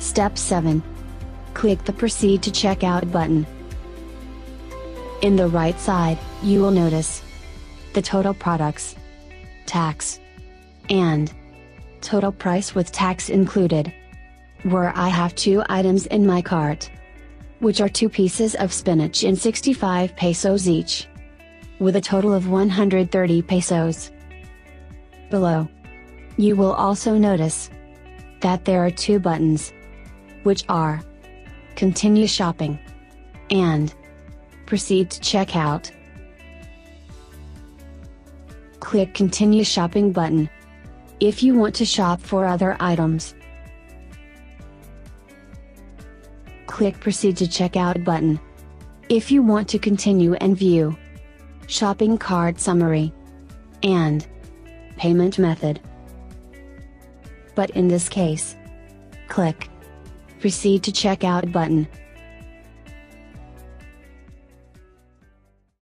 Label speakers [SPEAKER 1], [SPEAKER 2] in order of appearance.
[SPEAKER 1] Step 7. Click the Proceed to Checkout button. In the right side, you will notice the total products, tax, and total price with tax included, where I have 2 items in my cart, which are 2 pieces of spinach and 65 pesos each, with a total of 130 pesos. Below, you will also notice that there are 2 buttons, which are Continue Shopping and Proceed to Checkout. Click Continue Shopping button if you want to shop for other items. Click Proceed to Checkout button if you want to continue and view shopping cart summary and payment method. But in this case, click Proceed to Checkout button.